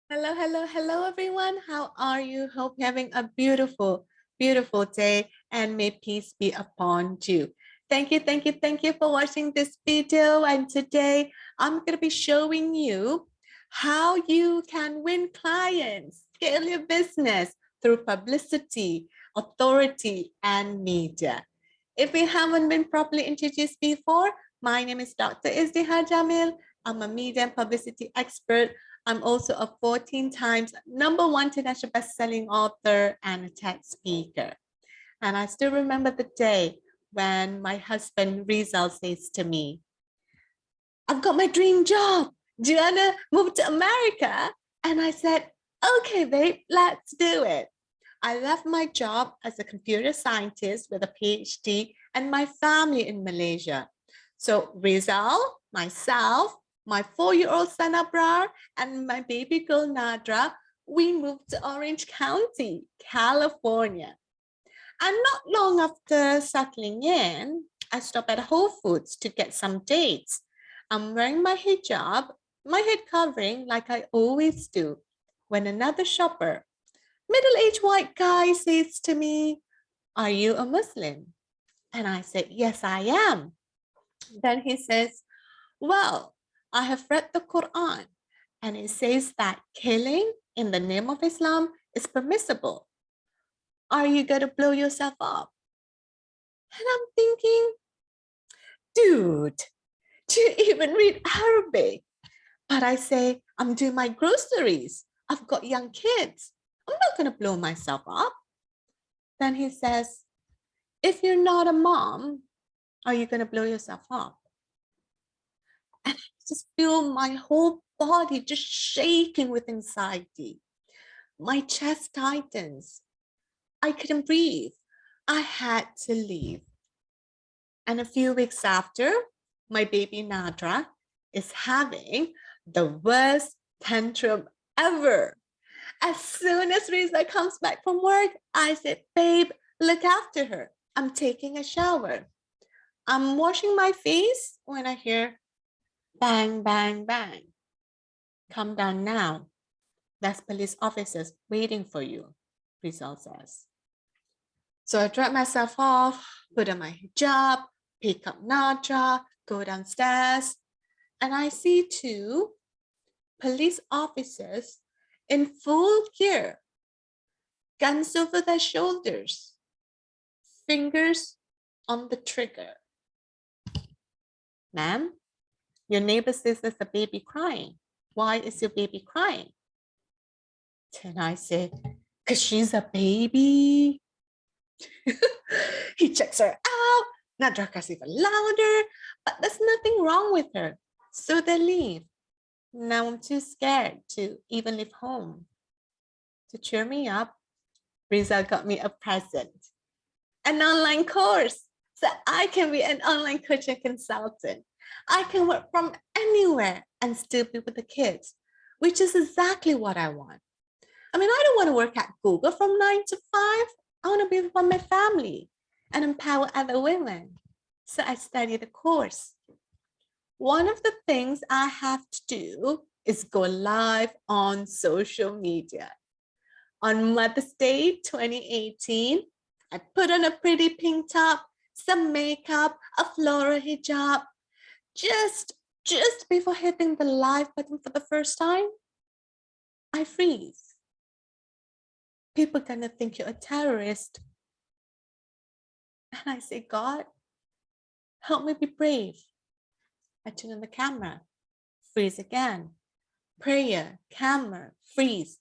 Hello, hello, hello, everyone. How are you? Hope you're having a beautiful, beautiful day, and may peace be upon you. Thank you for watching this video. And today I'm going to be showing you how you can win clients, scale your business through publicity, authority, and media. If you haven't been properly introduced before, my name is Dr. Izdihar Jamil. I'm a media and publicity expert. I'm also a 14 times #1 international best-selling author and a TED speaker. And I still remember the day when my husband Rizal says to me, I've got my dream job. Do you want to move to America? And I said, okay, babe, let's do it. I left my job as a computer scientist with a PhD and my family in Malaysia. So Rizal, myself, my 4-year-old son Abrar, and my baby girl Nadra, we moved to Orange County, California. And not long after settling in, I stopped at Whole Foods to get some dates. I'm wearing my hijab, my head covering like I always do, when another shopper, middle-aged white guy, says to me, are you a Muslim? And I said, yes, I am. Then he says, well, I have read the Quran and it says that killing in the name of Islam is permissible. Are you going to blow yourself up? And I'm thinking, dude, do you even read Arabic? But I say, I'm doing my groceries. I've got young kids. I'm not going to blow myself up. Then he says, if you're not a mom, are you going to blow yourself up? And I just feel my whole body just shaking with anxiety. My chest tightens. I couldn't breathe. I had to leave. And a few weeks after, my baby Nadra is having the worst tantrum ever. As soon as Riza comes back from work, I said, babe, look after her. I'm taking a shower. I'm washing my face when I hear bang, bang, bang. Come down now. There's police officers waiting for you, Rizal says. So I drop myself off, put on my hijab, pick up Nadra, go downstairs, and I see 2 police officers in full gear, guns over their shoulders, fingers on the trigger. Ma'am, your neighbor says there's a baby crying. Why is your baby crying? Then I say, because she's a baby. He checks her out. Nadra cries even louder, but there's nothing wrong with her. So they leave. Now I'm too scared to even leave home. To cheer me up, Riza got me a present, an online course, so I can be an online coach and consultant. I can work from anywhere and still be with the kids, which is exactly what I want. I mean, I don't want to work at Google from 9 to 5. I want to be with my family and empower other women. So I studied the course. One of the things I have to do is go live on social media. On Mother's Day 2018, I put on a pretty pink top, some makeup, a floral hijab. Just before hitting the live button for the first time, I freeze. People are gonna think you're a terrorist. And I say, God, help me be brave. I turn on the camera, freeze again. Prayer, camera, freeze.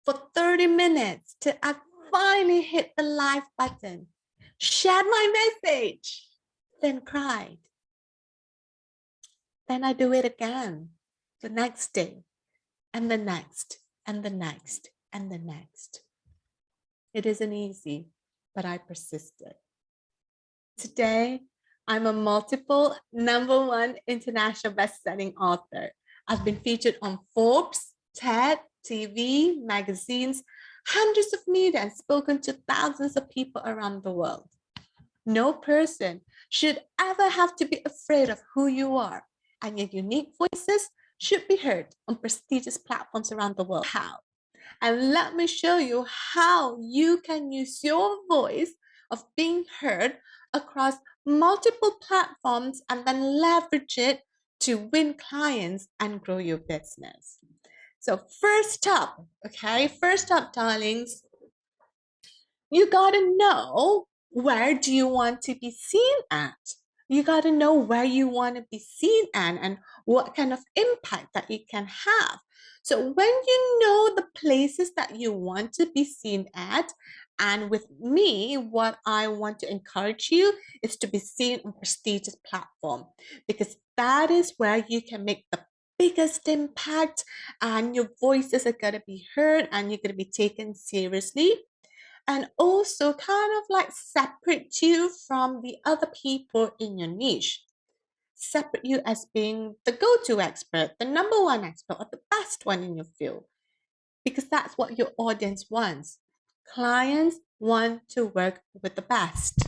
For 30 minutes till I finally hit the live button, shared my message, then cried. Then I do it again, the next day, and the next, and the next, and the next. It isn't easy, but I persisted. Today, I'm a multiple #1 international best-selling author. I've been featured on Forbes, TED, TV, magazines, hundreds of media, and spoken to thousands of people around the world. No person should ever have to be afraid of who you are, and your unique voices should be heard on prestigious platforms around the world. How? And let me show you how you can use your voice of being heard across multiple platforms and then leverage it to win clients and grow your business. So first up, darlings, you gotta know, where do you want to be seen at? You gotta know where you want to be seen at and what kind of impact that it can have. So when you know the places that you want to be seen at, and with me, what I want to encourage you is to be seen on prestigious platform, because that is where you can make the biggest impact, and your voices are going to be heard and you're going to be taken seriously, and also kind of like separate you from the other people in your niche. Separate you as being the go-to expert, the number one expert, or the best one in your field, because that's what your audience wants. Clients want to work with the best.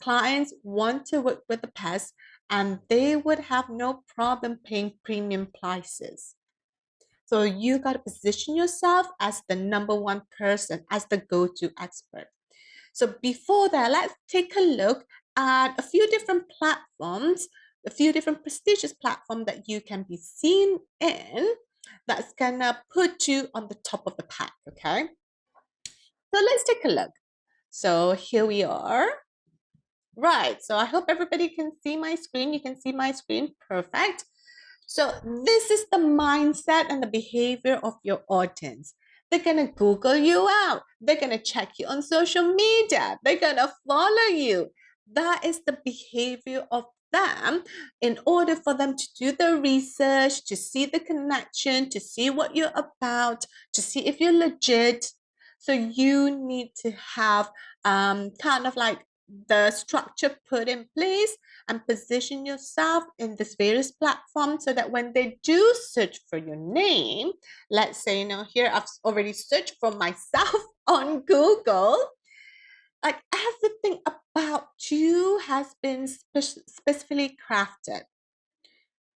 Clients want to work with the best, and they would have no problem paying premium prices. So you got to position yourself as the number one person, as the go-to expert. So before that, let's take a look at a few different platforms, a few different prestigious platforms that you can be seen in, that's gonna put you on the top of the pack, okay? So let's take a look. So here we are. Right, so I hope everybody can see my screen. You can see my screen, perfect. So this is the mindset and the behavior of your audience. They're going to Google you out. They're going to check you on social media. They're going to follow you. That is the behavior of them, in order for them to do the research, to see the connection, to see what you're about, to see if you're legit. So you need to have kind of like the structure put in place and position yourself in this various platforms, so that when they do search for your name, let's say, here I've already searched for myself on Google, like everything about you has been specifically crafted.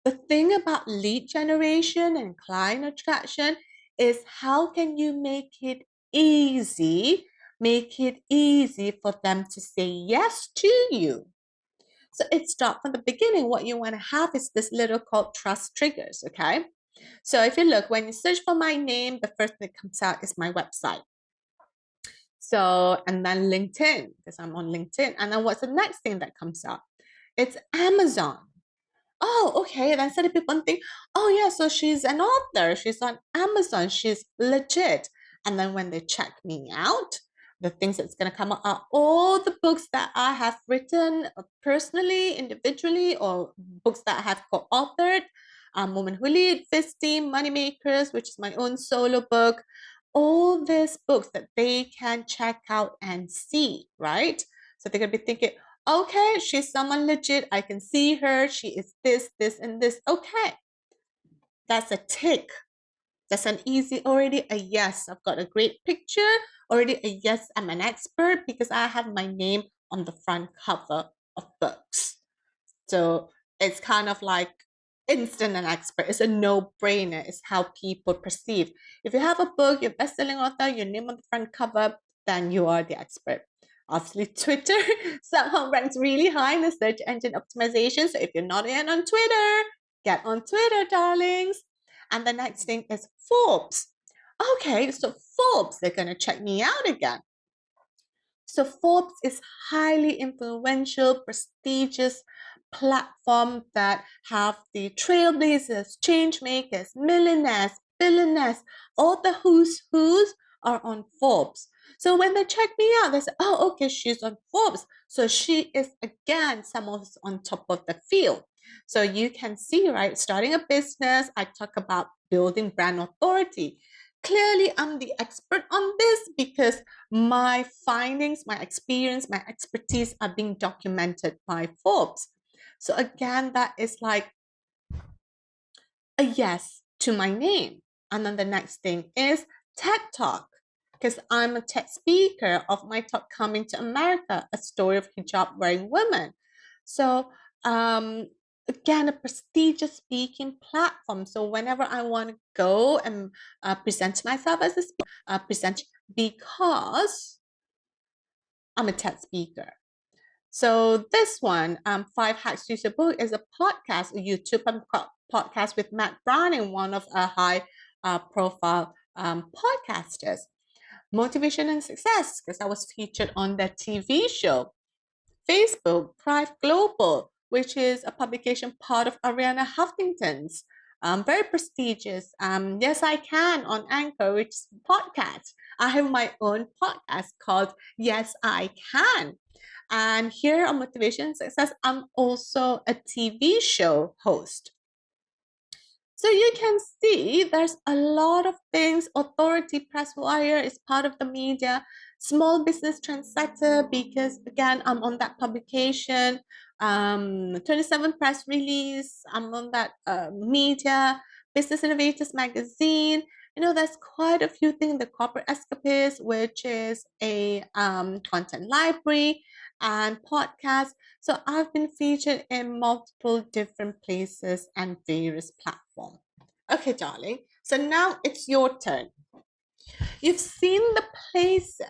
The thing about lead generation and client attraction is, how can you make it easy, for them to say yes to you? So it starts from the beginning. What you want to have is this little called trust triggers, okay? So if you look, when you search for my name, the first thing that comes out is my website. So, and then LinkedIn, because I'm on LinkedIn. And then what's the next thing that comes out? It's Amazon. Oh, okay. Then suddenly people think, oh yeah, so she's an author. She's on Amazon. She's legit. And then when they check me out, the things that's going to come up are all the books that I have written personally, individually, or books that I have co-authored. Women Who Lead, Fisty, Moneymakers, which is my own solo book. All these books that they can check out and see, right? So they're going to be thinking, okay, she's someone legit. I can see her. She is this, this, and this. Okay. That's a tick. That's an easy, already a yes. I've got a great picture. Already a yes, I'm an expert, because I have my name on the front cover of books. So it's kind of like instant an expert. It's a no-brainer. It's how people perceive. If you have a book, you're best-selling author, your name on the front cover, then you are the expert. Obviously, Twitter somehow ranks really high in the search engine optimization. So if you're not yet on Twitter, get on Twitter, darlings. And the next thing is Forbes. Okay, so Forbes, they're going to check me out again. So Forbes is highly influential, prestigious platform that have the trailblazers, change makers, millionaires, billionaires, all the who's are on Forbes. So when they check me out, they say, oh, okay, she's on Forbes. So she is, again, someone who's on top of the field. So you can see, right, starting a business, I talk about building brand authority. Clearly, I'm the expert on this, because my findings, my experience, my expertise are being documented by Forbes. So again, that is like a yes to my name. And then the next thing is TED Talk, because I'm a TED speaker of my talk, Coming to America, a story of hijab wearing women. So again, a prestigious speaking platform. So whenever I want to go and present myself as a speaker, present because I'm a TED speaker. So this one, Five Hacks to Use Your Book, is a podcast, a YouTube podcast with Matt Browning, one of our high profile podcasters. Motivation and Success, because I was featured on that TV show. Facebook, Thrive Global, which is a publication part of Ariana Huffington's. Very prestigious. Yes, I Can on Anchor, which is a podcast. I have my own podcast called Yes, I Can. And here on Motivation and Success, I'm also a TV show host. So you can see there's a lot of things. Authority Press Wire is part of the media. Small Business Trendsetter, because again, I'm on that publication. 27 Press Release, I'm on that media. Business Innovators Magazine. You know, there's quite a few things. The Corporate Escapist, which is a content library and podcast. So I've been featured in multiple different places and various platforms. Okay, darling. So now it's your turn. You've seen the places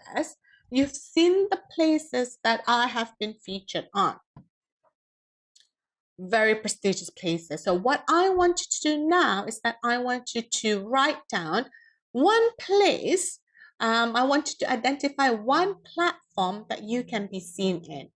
that I have been featured on. Very prestigious places. So what I want you to do now is that I want you to write down one place. I want you to identify one platform that you can be seen in.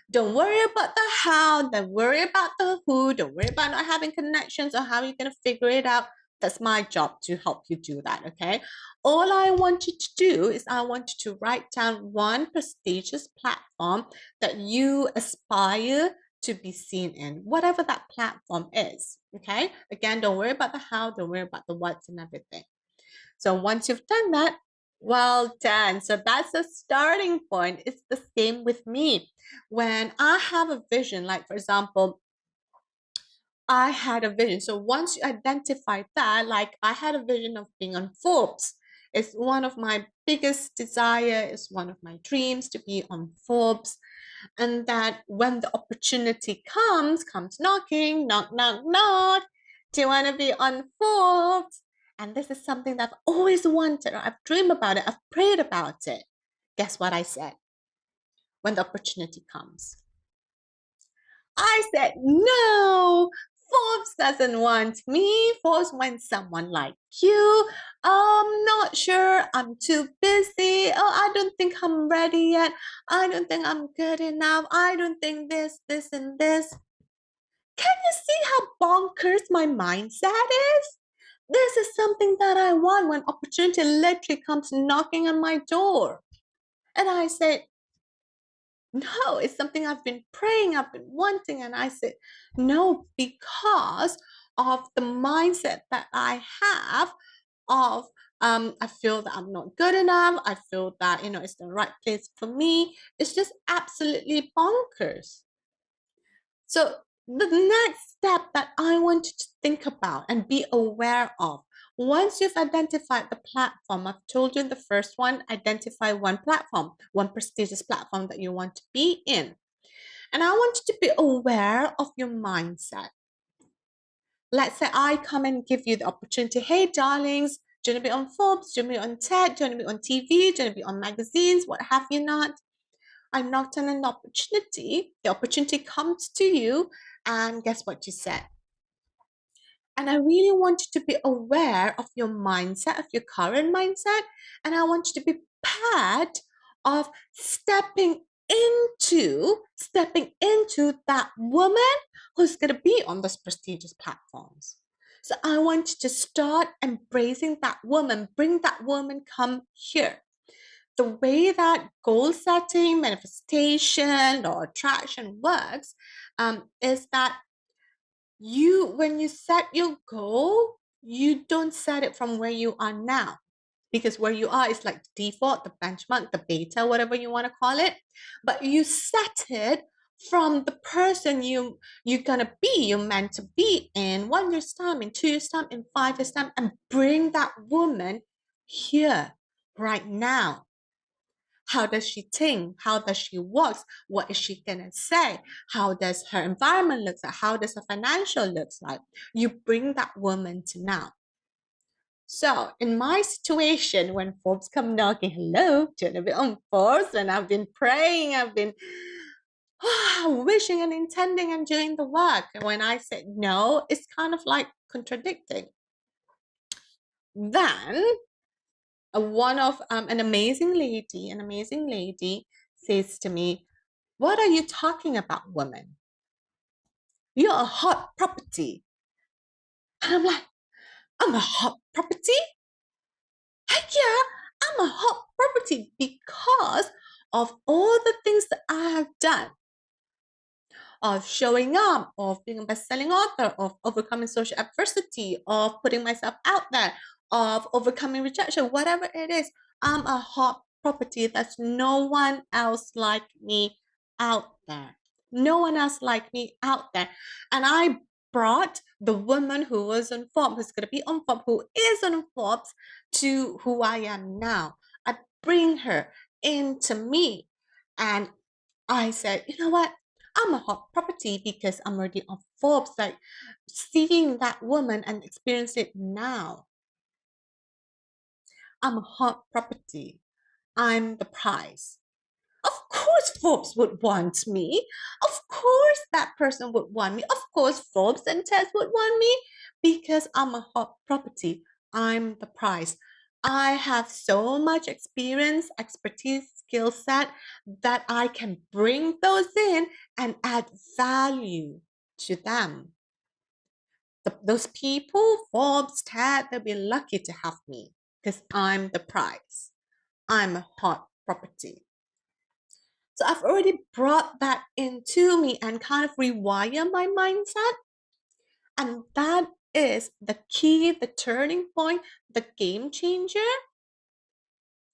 Don't worry about the how, don't worry about the who, don't worry about not having connections or how you're going to figure it out. That's my job to help you do that, okay? All I want you to do is I want you to write down one prestigious platform that you aspire to be seen in, whatever that platform is, okay? Again, don't worry about the how, don't worry about the what's and everything. So once you've done that, well done. So that's a starting point. It's the same with me. When I have a vision, like for example, I had a vision. So once you identify that, like I had a vision of being on Forbes. It's one of my biggest desire, it's one of my dreams to be on Forbes. And that when the opportunity comes knocking, knock, knock, knock, do you want to be on Forbes? And this is something that I've always wanted. I've dreamed about it. I've prayed about it. Guess what I said when the opportunity comes? I said, no, Forbes doesn't want me. Forbes wants someone like you. I'm not sure. I'm too busy. Oh, I don't think I'm ready yet. I don't think I'm good enough. I don't think this, and this. Can you see how bonkers my mindset is? This is something that I want when opportunity literally comes knocking on my door. And I said, no, it's something I've been praying, I've been wanting. And I said, no, because of the mindset that I have of I feel that I'm not good enough. I feel that, it's the right place for me. It's just absolutely bonkers. So the next step that I want you to think about and be aware of, once you've identified the platform, I've told you in the first one, identify one platform, one prestigious platform that you want to be in. And I want you to be aware of your mindset. Let's say I come and give you the opportunity. Hey, darlings, do you want to be on Forbes? Do you want to be on TED? Do you want to be on TV? Do you want to be on magazines? What have you not? I knocked on an opportunity. The opportunity comes to you, and guess what you said? And I really want you to be aware of your mindset, of your current mindset. And I want you to be prepared of stepping into that woman who's going to be on those prestigious platforms. So I want you to start embracing that woman, bring that woman, come here. The way that goal setting, manifestation, or attraction works is that when you set your goal, you don't set it from where you are now, because where you are is like the default, the benchmark, the beta, whatever you want to call it. But you set it from the person you're gonna be, you're meant to be in 1 year's time, in 2 years' time, in 5 years' time, and bring that woman here right now. How does she think? How does she walk? What is she gonna say? How does her environment look like? How does her financial looks like? You bring that woman to now. So in my situation, when Forbes come knocking, hello, Genevieve on Forbes, and I've been praying, I've been wishing and intending and doing the work. And when I said no, it's kind of like contradicting. Then one of an amazing lady says to me, "What are you talking about, woman? You're a hot property." And I'm like, "I'm a hot property? Heck yeah, I'm a hot property because of all the things that I have done, of showing up, of being a best-selling author, of overcoming social adversity, of putting myself out there, of overcoming rejection, whatever it is. I'm a hot property. There's no one else like me out there. No one else like me out there." And I brought the woman who was on Forbes, who's going to be on Forbes, who is on Forbes, to who I am now. I bring her into me. And I said, you know what? I'm a hot property because I'm already on Forbes, like seeing that woman and experience it now. I'm a hot property. I'm the prize. Of course, Forbes would want me. Of course, that person would want me. Of course, Forbes and Tess would want me because I'm a hot property. I'm the prize. I have so much experience, expertise, skill set that I can bring those in and add value to them. Those people, Forbes, Ted, they'll be lucky to have me because I'm the prize. I'm a hot property. So I've already brought that into me and kind of rewire my mindset. And that is the key, the turning point, the game changer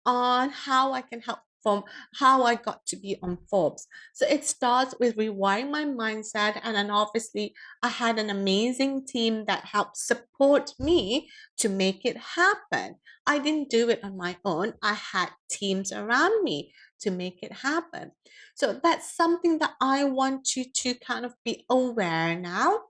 on how I can help from how I got to be on Forbes. So it starts with rewiring my mindset. And then obviously I had an amazing team that helped support me to make it happen. I didn't do it on my own. I had teams around me to make it happen. So that's something that I want you to kind of be aware now.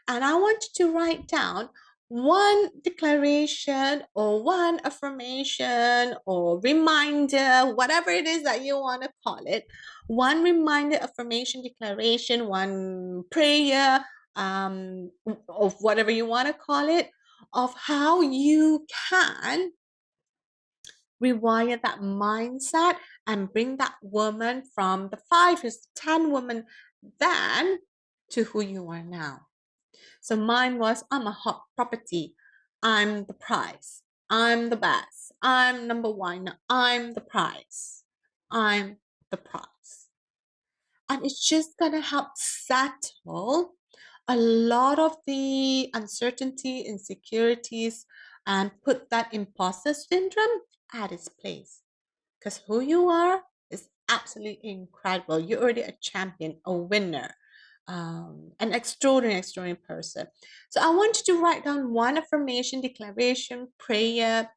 And I want you to write down one declaration or one affirmation or reminder, whatever it is that you want to call it, one reminder, affirmation, declaration, one prayer, of whatever you want to call it, of how you can rewire that mindset and bring that woman from the 5 is 10 woman then to who you are now. So mine was, I'm a hot property. I'm the prize. I'm the best. I'm number one. I'm the prize. I'm the prize. And it's just going to help settle a lot of the uncertainty, insecurities, and put that imposter syndrome at its place. Because who you are is absolutely incredible. You're already a champion, a winner, an extraordinary person. So I want you to write down one affirmation, declaration, prayer,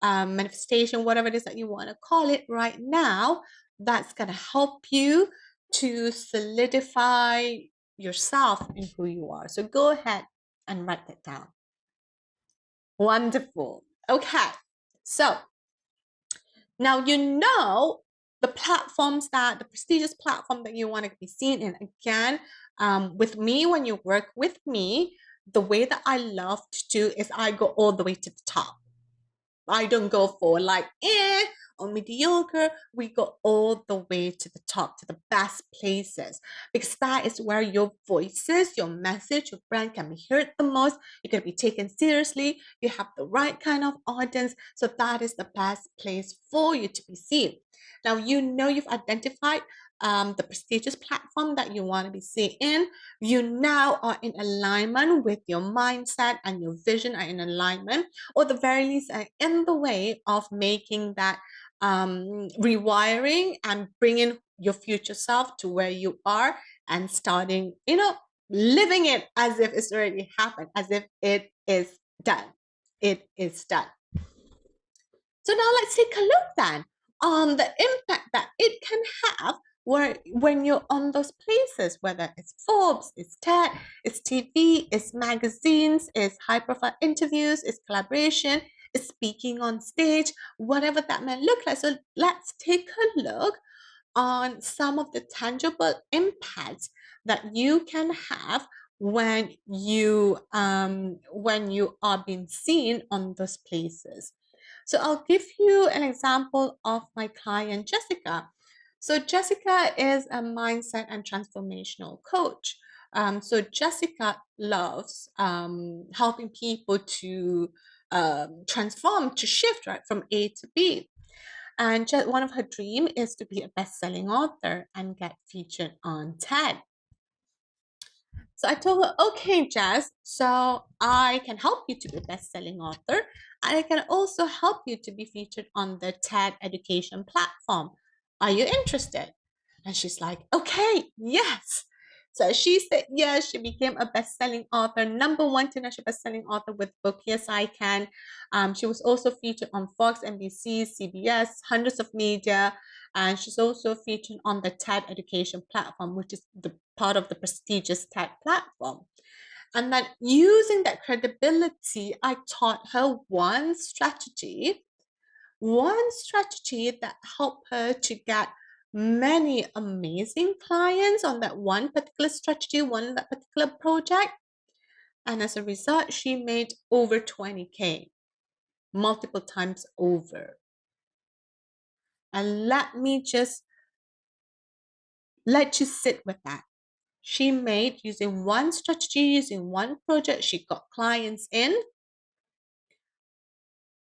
manifestation, whatever it is that you want to call it right now. That's going to help you to solidify yourself in who you are. So go ahead and write that down. Wonderful. Okay. So now you know the platforms that the prestigious platform that you want to be seen in. Again, with me, when you work with me, the way that I love to do is I go all the way to the top. I don't go for like or mediocre. We go all the way to the top, to the best places, because that is where your voices, your message, your brand can be heard the most. You can be taken seriously. You have the right kind of audience. So that is the best place for you to be seen. Now, you know you've identified the prestigious platform that you want to be seen in. You now are in alignment with your mindset, and your vision are in alignment, or the very least are in the way of making that rewiring and bringing your future self to where you are and starting, living it as if it's already happened, as if it is done. It is done. So now let's take a look then on the impact that it can have when you're on those places, whether it's Forbes, it's TED, it's TV, it's magazines, it's high profile interviews, it's collaboration, it's speaking on stage, whatever that may look like. So let's take a look on some of the tangible impacts that you can have when you are being seen on those places. So I'll give you an example of my client Jessica. So Jessica is a mindset and transformational coach. So Jessica loves helping people to transform, to shift right from A to B. And one of her dreams is to be a best-selling author and get featured on TED. So I told her, okay, Jess, so I can help you to be a best-selling author. And I can also help you to be featured on the TED education platform. Are you interested? And she's like, okay, yes. So she said yes. She became a best-selling author, #1 international best-selling author with book Yes I Can. She was also featured on Fox, NBC, CBS, hundreds of media, and she's also featured on the TED education platform, which is the part of the prestigious TED platform. And then using that credibility, I taught her one strategy that helped her to get many amazing clients on that one particular strategy, that particular project. And as a result, she made over 20K, multiple times over. And let me just let you sit with that. She made, using one strategy, using one project, she got clients in.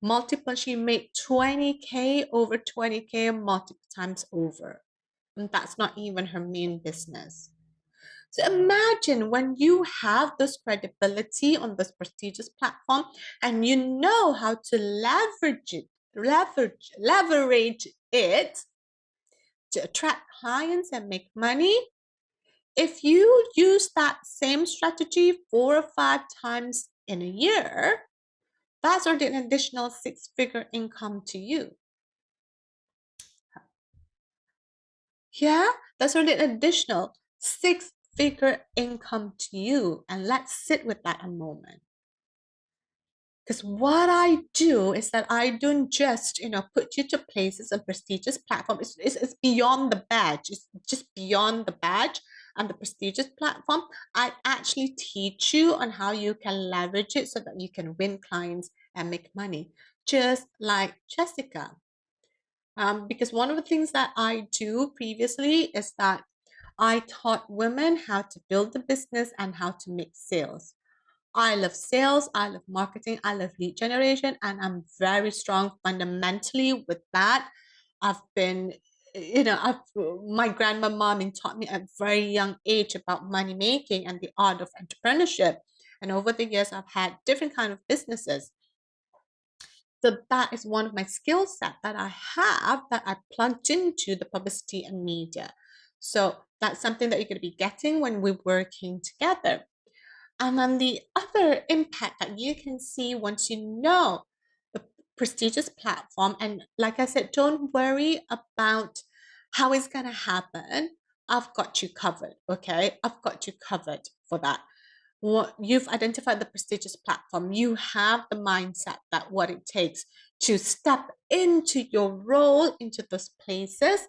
Multiple, she made 20K, over 20K, multiple times over. And that's not even her main business. So imagine when you have this credibility on this prestigious platform and you know how to leverage it to attract clients and make money. If you use that same strategy 4 or 5 times in a year, that's already an additional 6-figure income to you. Yeah, that's already an additional 6-figure income to you. And let's sit with that a moment. Because what I do is that I don't just, put you to places and prestigious platform. It's beyond the badge. It's just beyond the badge and the prestigious platform. I actually teach you on how you can leverage it so that you can win clients and make money, just like Jessica. Because one of the things that I do previously is that I taught women how to build the business and how to make sales. I love sales, I love marketing, I love lead generation, and I'm very strong fundamentally with that. I've been, my grandma mommy taught me at a very young age about money making and the art of entrepreneurship. And over the years, I've had different kind of businesses. So that is one of my skill set that I have that I plugged into the publicity and media. So that's something that you're going to be getting when we're working together. And then the other impact that you can see once you know the prestigious platform, and like I said, don't worry about how it's going to happen. I've got you covered, okay? I've got you covered for that. What you've identified the prestigious platform, you have the mindset that what it takes to step into your role into those places.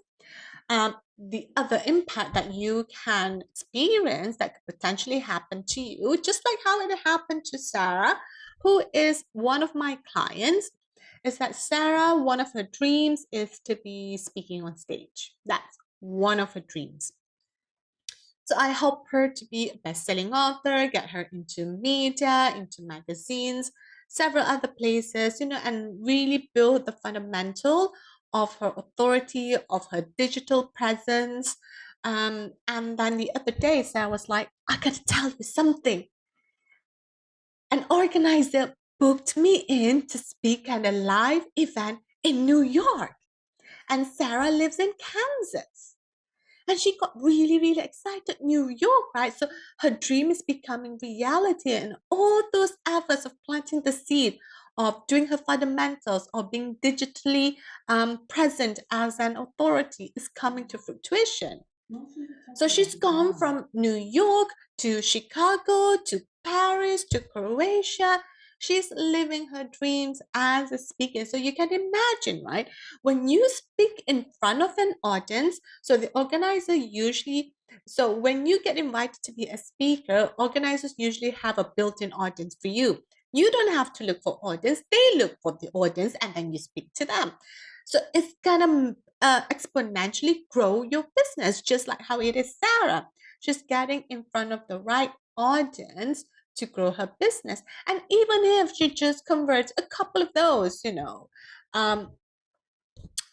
The other impact that you can experience that could potentially happen to you, just like how it happened to Sarah, who is one of my clients, is that Sarah, one of her dreams is to be speaking on stage. That's one of her dreams. So I help her to be a best-selling author, get her into media, into magazines, several other places, and really build the fundamental of her authority, of her digital presence. And then the other day, Sarah was like, I gotta tell you something. An organizer booked me in to speak at a live event in New York. And Sarah lives in Kansas. And she got really, really excited. New York, right? So her dream is becoming reality. And all those efforts of planting the seed, of doing her fundamentals, or being digitally present as an authority is coming to fruition. So she's gone from New York to Chicago to Paris to Croatia. She's living her dreams as a speaker. So you can imagine, right? When you speak in front of an audience, so the organizer usually, so when you get invited to be a speaker, organizers usually have a built-in audience for you. You don't have to look for audience, they look for the audience and then you speak to them. So it's gonna exponentially grow your business, just like how it is Sarah. She's getting in front of the right audience to grow her business. And even if she just converts a couple of those, um,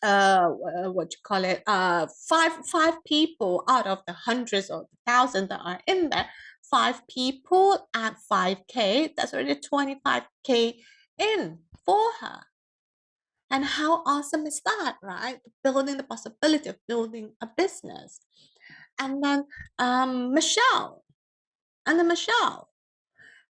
what you call it, five people out of the hundreds or the thousands that are in there, five people at 5K, that's already 25K in for her. And how awesome is that, right? Building the possibility of building a business. And then Michelle. And then Michelle.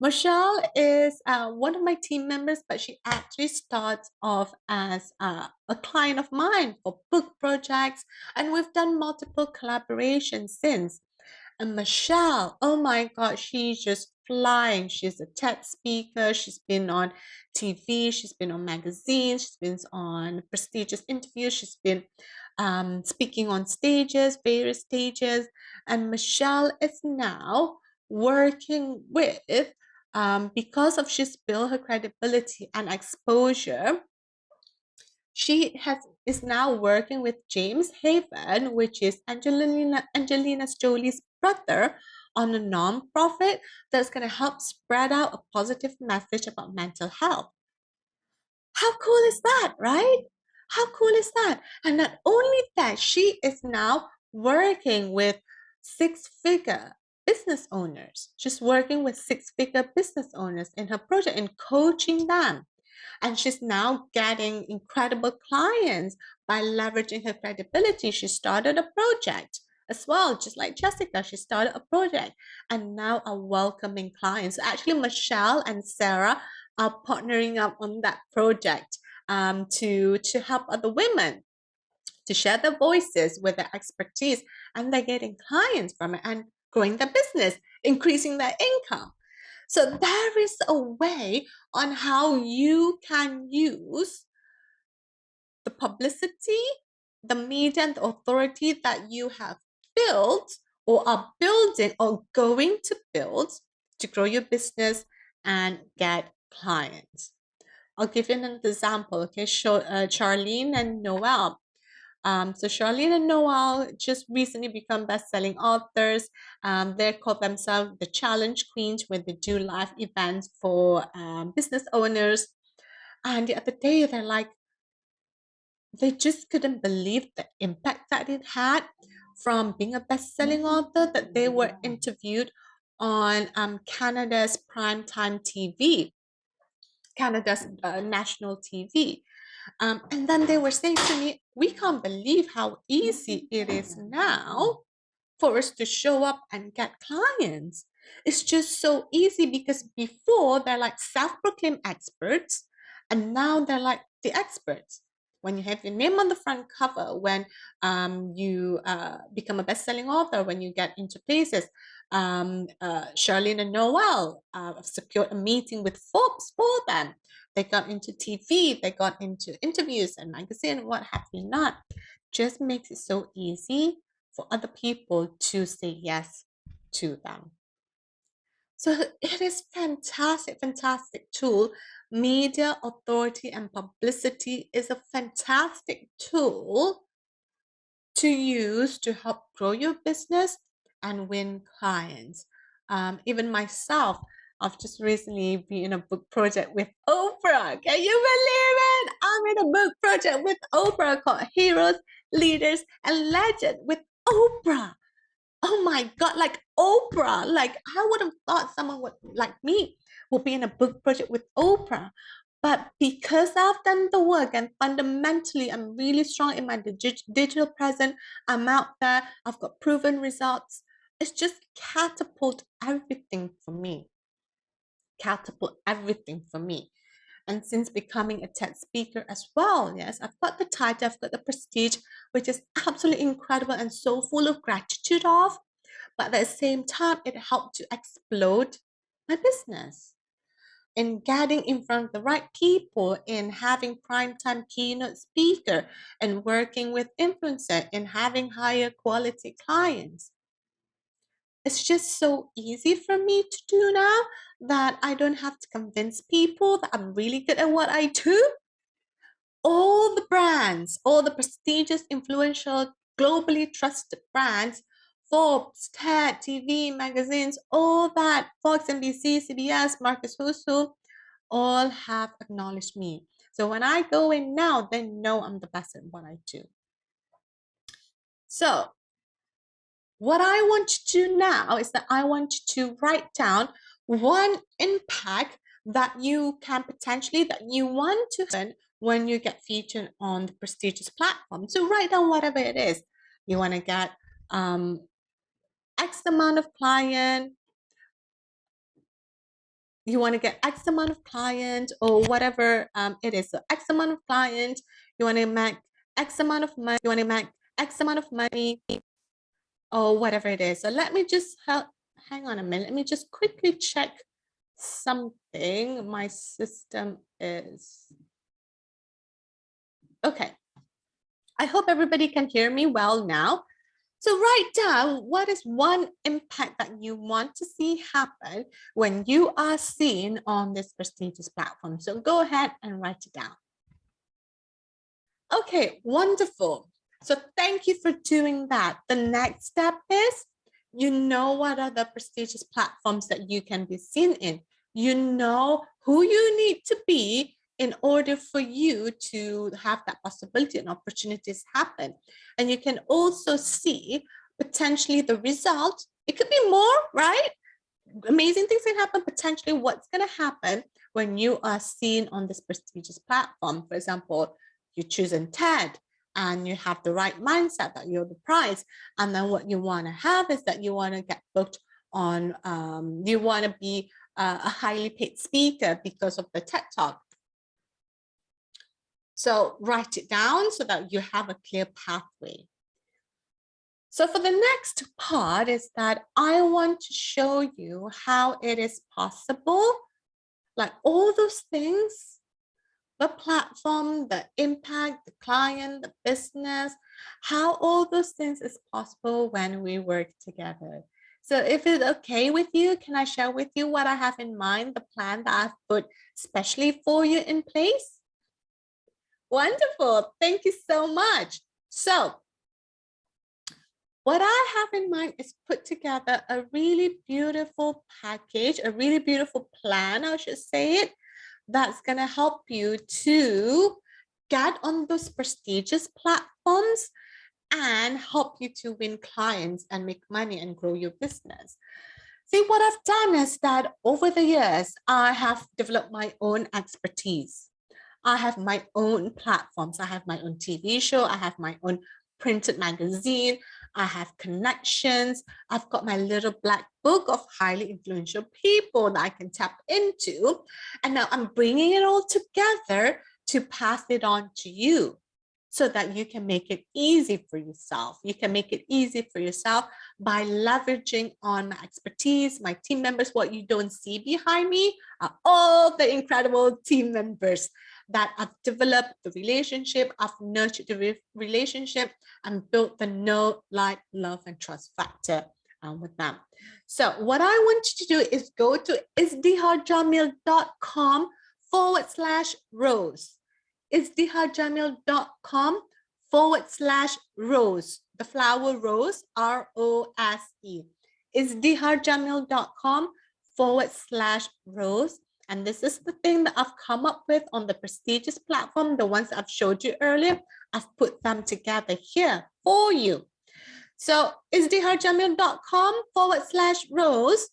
Michelle is one of my team members, but she actually starts off as a client of mine for book projects. And we've done multiple collaborations since. And Michelle, oh my God, she's just flying. She's a TED speaker. She's been on TV. She's been on magazines. She's been on prestigious interviews. She's been speaking on stages, various stages. And Michelle is now working with, because of she's built her credibility and exposure, she is now working with James Haven, which is Angelina Jolie's brother, on a nonprofit that's going to help spread out a positive message about mental health. How cool is that, right? How cool is that? And not only that, she is now working with six-figure business owners. She's working with six-figure business owners in her project and coaching them. And she's now getting incredible clients by leveraging her credibility. She started a project as well, just like Jessica. She started a project and now are welcoming clients. Actually, Michelle and Sarah are partnering up on that project to help other women to share their voices with their expertise, and they're getting clients from it and growing their business, increasing their income. So there is a way on how you can use the publicity, the media, and the authority that you have built or are building or going to build to grow your business and get clients. I'll give you an example. Okay, Charlene and Noel. So Charlene and Noel just recently become best-selling authors. They call themselves the Challenge Queens, where they do live events for business owners. And the other day, they're like, they just couldn't believe the impact that it had from being a best-selling author, that they were interviewed on Canada's primetime TV, Canada's national TV. And then they were saying to me, we can't believe how easy it is now for us to show up and get clients. It's just so easy, because before they're like self-proclaimed experts, and now they're like the experts. When you have your name on the front cover, when you become a best-selling author, when you get into places, Charlene and Noel secured a meeting with Forbes for them. They got into TV, they got into interviews and magazine, what have you not. Just makes it so easy for other people to say yes to them. So it is fantastic, fantastic tool. Media authority and publicity is a fantastic tool to use to help grow your business and win clients. Even myself, I've just recently been in a book project with Oprah. Can you believe it? I'm in a book project with Oprah called Heroes, Leaders, and Legends with Oprah. Oh my God, like Oprah. Like, I would have thought someone would like me would be in a book project with Oprah. But because I've done the work and fundamentally I'm really strong in my digital presence, I'm out there, I've got proven results. It's just catapult everything for me. Catapult everything for me. And since becoming a TED speaker as well, yes, I've got the title, I've got the prestige, which is absolutely incredible and so full of gratitude of. But at the same time, it helped to explode my business in getting in front of the right people, in having primetime keynote speaker, and working with influencer, and having higher quality clients. It's just so easy for me to do now that I don't have to convince people that I'm really good at what I do. All the brands, all the prestigious, influential, globally trusted brands, Forbes, TED, TV, magazines, all that, Fox, NBC, CBS, Marcus Who's all have acknowledged me. So when I go in now, they know I'm the best at what I do. So what I want you to do now is that I want you to write down one impact that you can potentially, that you want to happen when you get featured on the prestigious platform. So write down whatever it is. You want to get X amount of client, you want to get X amount of client, or whatever it is. So X amount of client, you want to make X amount of money, you want to make X amount of money, or whatever it is. So let me just hang on a minute. Let me just quickly check something. My system is okay. I hope everybody can hear me well now. So write down what is one impact that you want to see happen when you are seen on this prestigious platform. So go ahead and write it down. Okay, wonderful. So thank you for doing that. The next step is, you know what are the prestigious platforms that you can be seen in. You know who you need to be in order for you to have that possibility and opportunities happen. And you can also see potentially the result. It could be more, right? Amazing things can happen, potentially what's going to happen when you are seen on this prestigious platform. For example, you choose in TED and you have the right mindset that you're the prize. And then what you want to have is that you want to get booked on, you want to be a highly paid speaker because of the TED Talk. So write it down so that you have a clear pathway. So for the next part is that I want to show you how it is possible, like all those things, the platform, the impact, the client, the business, how all those things is possible when we work together. So if it's okay with you, can I share with you what I have in mind, the plan that I've put specially for you in place? Wonderful. Thank you so much. So what I have in mind is put together a really beautiful package, a really beautiful plan, I should say it, that's going to help you to get on those prestigious platforms and help you to win clients and make money and grow your business. See, what I've done is that over the years, I have developed my own expertise. I have my own platforms. I have my own TV show. I have my own printed magazine. I have connections. I've got my little black book of highly influential people that I can tap into. And now I'm bringing it all together to pass it on to you so that you can make it easy for yourself. You can make it easy for yourself by leveraging on my expertise, my team members. What you don't see behind me are all the incredible team members that I've developed the relationship, I've nurtured the relationship, and built the know, like, love, and trust factor with them. So what I want you to do is go to izdiharjamil.com/rose. izdiharjamil.com/rose. The flower rose, ROSE. izdiharjamil.com/rose. And this is the thing that I've come up with on the prestigious platform, the ones I've showed you earlier. I've put them together here for you. So izdiharjamil.com/rose.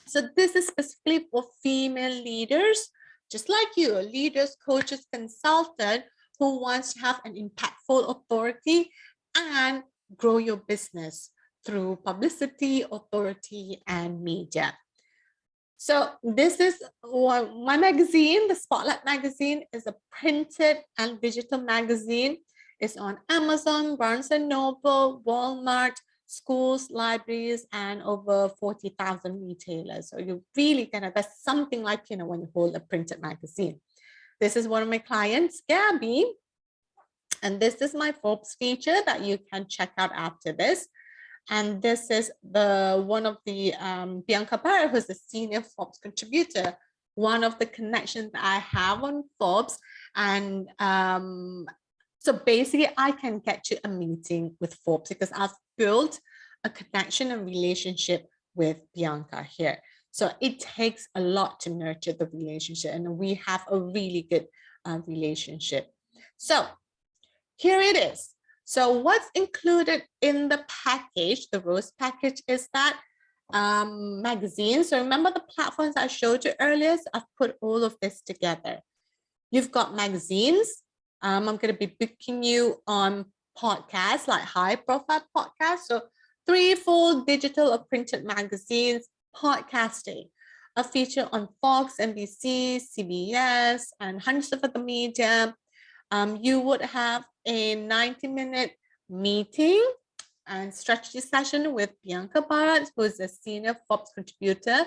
So this is specifically for female leaders, just like you, leaders, coaches, consultant who wants to have an impactful authority and grow your business through publicity, authority, and media. So this is my magazine. The Spotlight magazine is a printed and digital magazine. It's on Amazon, Barnes and Noble, Walmart, schools, libraries, and over 40,000 retailers. So you're really gonna, that's something like, you know, when you hold a printed magazine. This is one of my clients, Gabby. And this is my Forbes feature that you can check out after this. And this is one of the Bianca Barrett, who's the senior Forbes contributor, one of the connections that I have on Forbes. And so basically I can get you a meeting with Forbes because I've built a connection and relationship with Bianca here. So it takes a lot to nurture the relationship, and we have a really good relationship. So here it is. So what's included in the package, the Rose package, is that magazine. So remember the platforms I showed you earlier? So I've put all of this together. You've got magazines. I'm going to be booking you on podcasts, like high profile podcasts. So 3 full digital or printed magazines, podcasting, a feature on Fox, NBC, CBS, and hundreds of other media. You would have a 90-minute meeting and strategy session with Bianca Barrett, who is a senior Forbes contributor,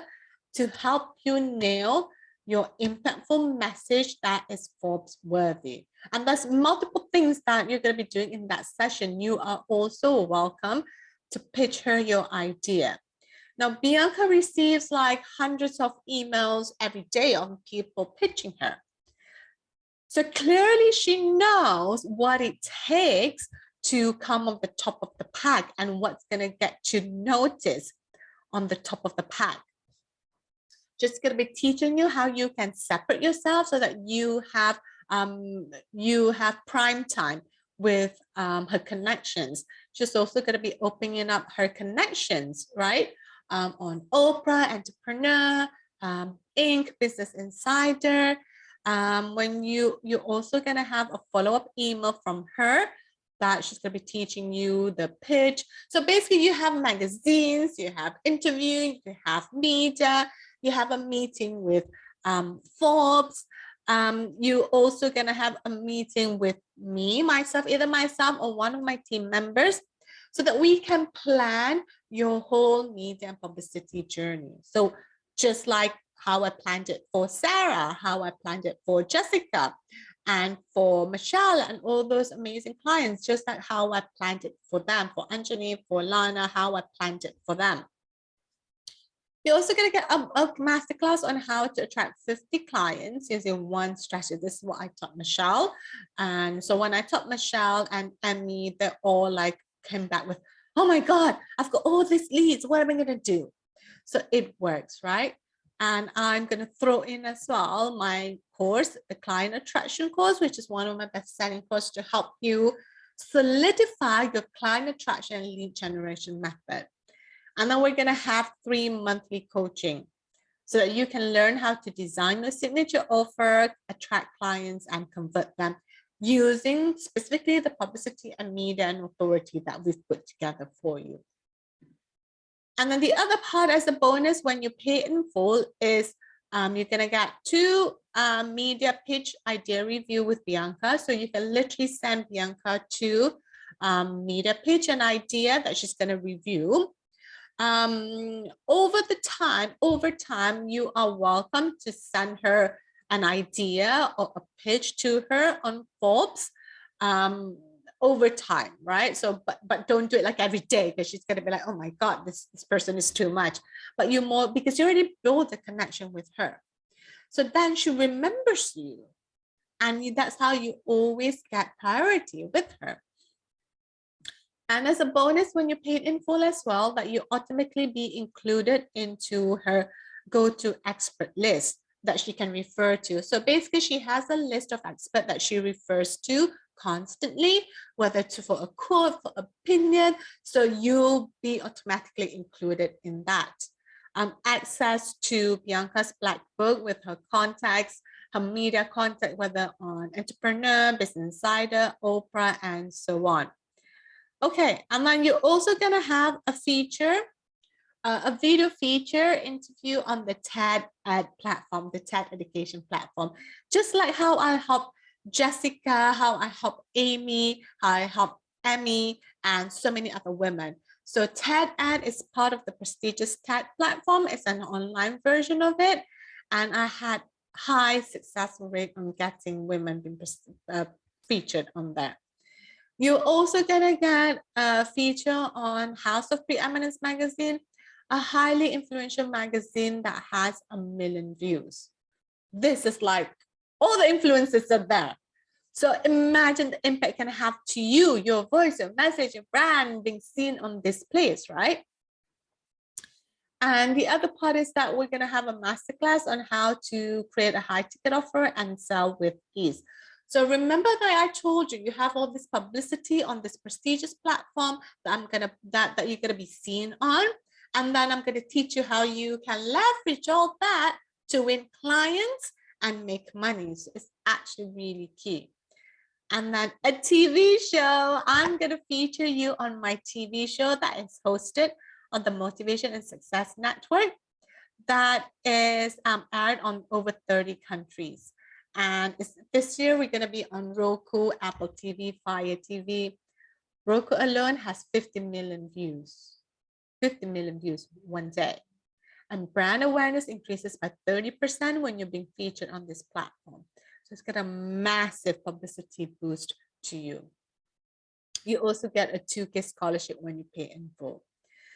to help you nail your impactful message that is Forbes worthy. And there's multiple things that you're going to be doing in that session. You are also welcome to pitch her your idea. Now, Bianca receives like hundreds of emails every day on people pitching her. So clearly she knows what it takes to come on the top of the pack and what's going to get you noticed on the top of the pack. Just going to be teaching you how you can separate yourself so that you have prime time with her connections. She's also going to be opening up her connections, right? On Oprah, Entrepreneur, Inc., Business Insider. When you're also going to have a follow-up email from her that she's going to be teaching you the pitch. So basically you have magazines, you have interviews, you have media, you have a meeting with Forbes. You're also going to have a meeting with myself, either myself or one of my team members, so that we can plan your whole media and publicity journey. So just like how I planned it for Sarah, how I planned it for Jessica, and for Michelle, and all those amazing clients, just like how I planned it for them, for Anjani, for Lana, how I planned it for them. You're also going to get a masterclass on how to attract 50 clients using one strategy. This is what I taught Michelle. And so when I taught Michelle and Emmy, they all like came back with, oh my God, I've got all these leads. What am I going to do? So it works, right? And I'm going to throw in as well my course, the client attraction course, which is one of my best-selling courses to help you solidify your client attraction and lead generation method. And then we're going to have 3 monthly coaching so that you can learn how to design the signature offer, attract clients, and convert them using specifically the publicity and media and authority that we've put together for you. And then the other part as a bonus when you pay in full is you're going to get 2 media pitch idea review with Bianca. So you can literally send Bianca 2 media pitch an idea that she's going to review. Over time, you are welcome to send her an idea or a pitch to her on Forbes over time, right? So, but don't do it like every day, because she's gonna be like, oh my God, this person is too much. But you more, because you already built a connection with her. So then she remembers you, and that's how you always get priority with her. And as a bonus, when you pay in full as well, that you automatically be included into her go-to expert list that she can refer to. So basically, she has a list of experts that she refers to constantly, whether to for a quote, for opinion. So you'll be automatically included in that. Access to Bianca's Black Book with her contacts, her media contact, whether on Entrepreneur, Business Insider, Oprah, and so on. Okay, and then you're also going to have a feature a video feature interview on the TED Ed platform, the TED education platform, just like how I help Jessica, how I help Amy, how I help Emmy, and so many other women. So TED Ed is part of the prestigious TED platform. It's an online version of it. And I had high successful rate on getting women being featured on there. You're also gonna get a feature on House of Preeminence magazine, a highly influential magazine that has 1 million views. This is like all the influences are there. So imagine the impact it can have to you, your voice, your message, your brand being seen on this place, right? And the other part is that we're going to have a masterclass on how to create a high ticket offer and sell with ease. So remember that I told you, you have all this publicity on this prestigious platform that you're going to be seen on. And then I'm going to teach you how you can leverage all that to win clients and make money. So it's actually really key. And then a TV show, I'm going to feature you on my TV show that is hosted on the Motivation and Success Network that is aired on over 30 countries. And this year we're going to be on Roku, Apple TV, Fire TV. Roku alone has 50 million views. 50 million views one day. And brand awareness increases by 30% when you're being featured on this platform. So it's got a massive publicity boost to you. You also get a 2K scholarship when you pay in full.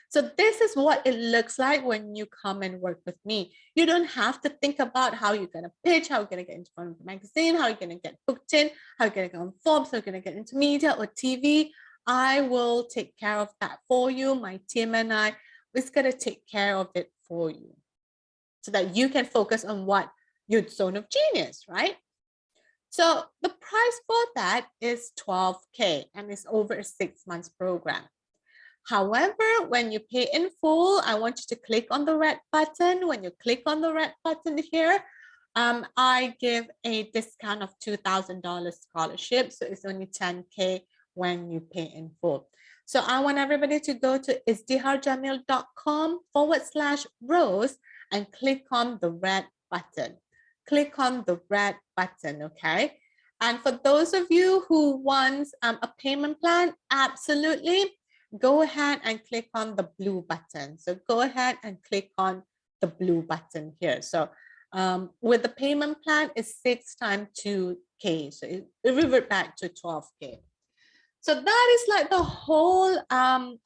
So this is what it looks like when you come and work with me. You don't have to think about how you're going to pitch, how you're going to get into front of the magazine, how you're going to get booked in, how you're going to go on Forbes, how you're going to get into media or TV. I will take care of that for you. My team and I is going to take care of it for you so that you can focus on what your zone of genius, right? So the price for that is $12K and it's over a 6 months program. However, when you pay in full, I want you to click on the red button. When you click on the red button here, I give a discount of $2,000 scholarship. So it's only 10K when you pay in full. So I want everybody to go to izdiharjamil.com/rose and click on the red button. Click on the red button, okay? And for those of you who want a payment plan, absolutely, go ahead and click on the blue button. So go ahead and click on the blue button here. So with the payment plan, it's 6 times 2K. So it revert back to 12K. So that is like the whole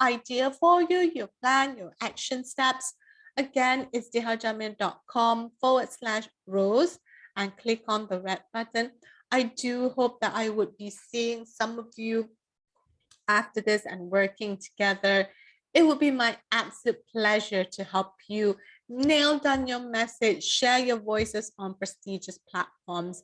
idea for you, your plan, your action steps. Again, it's izdiharjamil.com/rose and click on the red button. I do hope that I would be seeing some of you after this and working together. It would be my absolute pleasure to help you nail down your message, share your voices on prestigious platforms,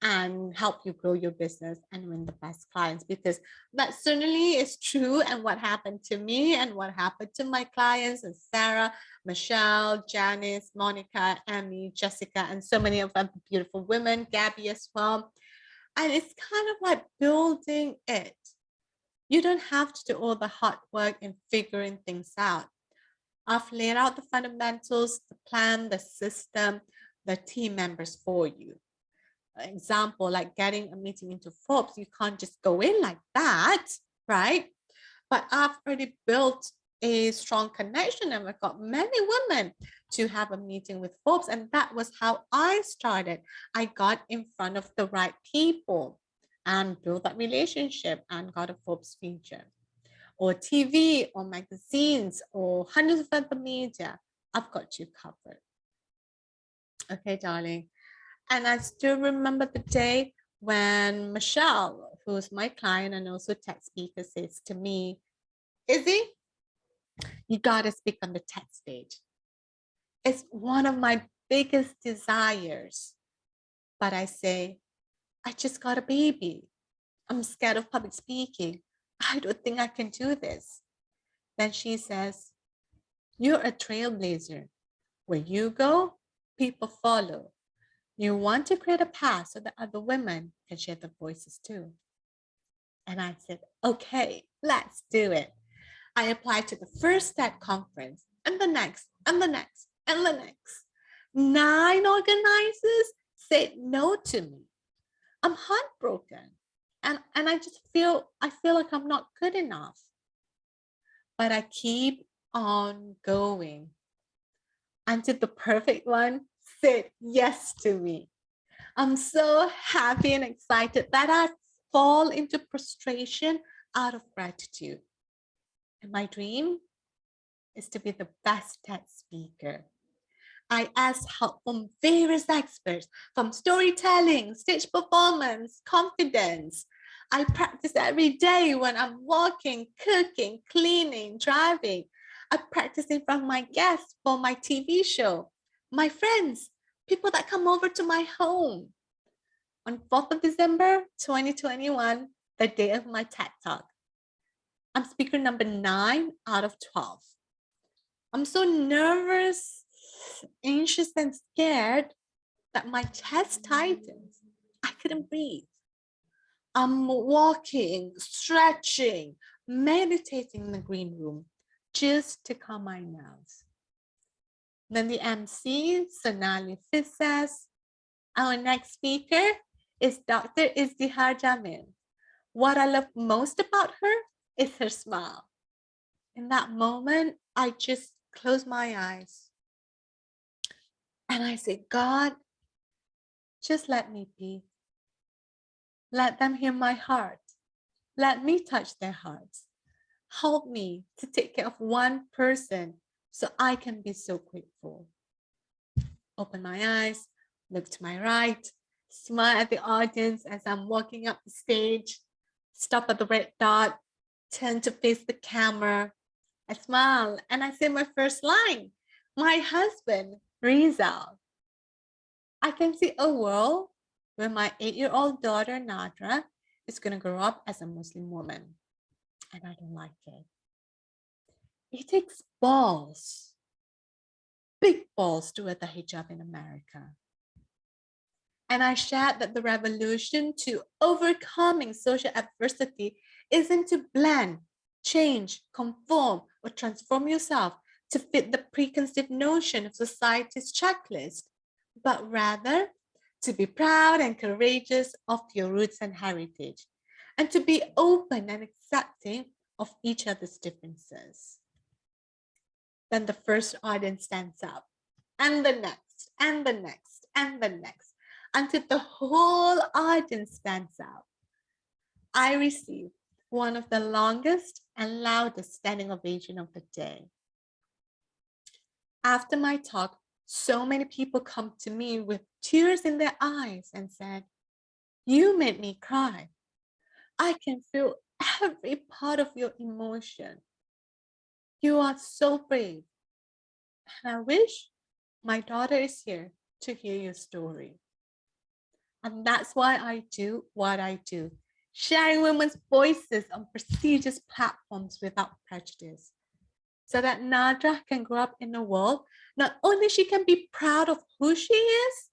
and help you grow your business and win the best clients, because that certainly is true. And what happened to me and what happened to my clients and Sarah, Michelle, Janice, Monica, Amy, Jessica, and so many of them beautiful women, Gabby as well. And it's kind of like building it. You don't have to do all the hard work in figuring things out. I've laid out the fundamentals, the plan, the system, the team members for you. Example, like getting a meeting into Forbes, you can't just go in like that, right? But I've already built a strong connection and I've got many women to have a meeting with Forbes. And that was how I started. I got in front of the right people and built that relationship and got a Forbes feature. Or TV or magazines or hundreds of other media, I've got you covered. Okay, darling. And I still remember the day when Michelle, who's my client and also TED speaker, says to me, Izzy, you got to speak on the TED stage. It's one of my biggest desires. But I say, I just got a baby. I'm scared of public speaking. I don't think I can do this. Then she says, you're a trailblazer. Where you go, people follow. You want to create a path so that other women can share their voices too. And I said, okay, let's do it. I applied to the first TED conference. and the next, and the next, and the next. 9 organizers said no to me. I'm heartbroken. And I feel like I'm not good enough. But I keep on going until the perfect one said yes to me. I'm so happy and excited that I fall into prostration out of gratitude. And my dream is to be the best TED speaker. I ask help from various experts, from storytelling, stage performance, confidence. I practice every day when I'm walking, cooking, cleaning, driving. I practice in front of my guests for my TV show, my friends, people that come over to my home. On 4th of December, 2021, the day of my TED Talk, I'm speaker number 9 out of 12. I'm so nervous, anxious, and scared that my chest tightens. I couldn't breathe. I'm walking, stretching, meditating in the green room just to calm my nerves. Then the MC, Sonali Fizz, says, our next speaker is Dr. Izdihar Jamil. What I love most about her is her smile. In that moment, I just close my eyes and I say, God, just let me be. Let them hear my heart. Let me touch their hearts. Help me to take care of one person so I can be so grateful. Open my eyes, look to my right, smile at the audience as I'm walking up the stage, stop at the red dot, turn to face the camera. I smile and I say my first line, my husband, Rizal. I can see a world where my 8-year-old daughter, Nadra, is going to grow up as a Muslim woman. And I don't like it. It takes balls, big balls to wear the hijab in America. And I shared that the revolution to overcoming social adversity isn't to blend, change, conform, or transform yourself to fit the preconceived notion of society's checklist, but rather to be proud and courageous of your roots and heritage, and to be open and accepting of each other's differences. Then the first audience stands up, and the next, and the next, and the next, until the whole audience stands up. I received one of the longest and loudest standing ovation of the day. After my talk, so many people come to me with tears in their eyes and said, you made me cry. I can feel every part of your emotion. You are so brave. And I wish my daughter is here to hear your story. And that's why I do what I do, sharing women's voices on prestigious platforms without prejudice, so that Nadra can grow up in a world, not only she can be proud of who she is,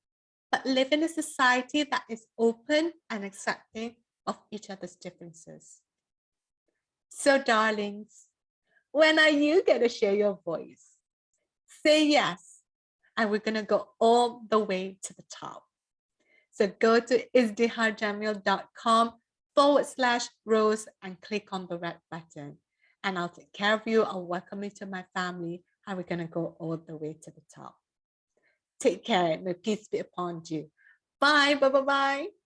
but live in a society that is open and accepting of each other's differences. So darlings, when are you going to share your voice? Say yes, and we're going to go all the way to the top. So go to izdiharjamil.com/rose and click on the red button. And I'll take care of you. I'll welcome you to my family. And we're going to go all the way to the top. Take care. May peace be upon you. Bye. Bye. Bye. Bye.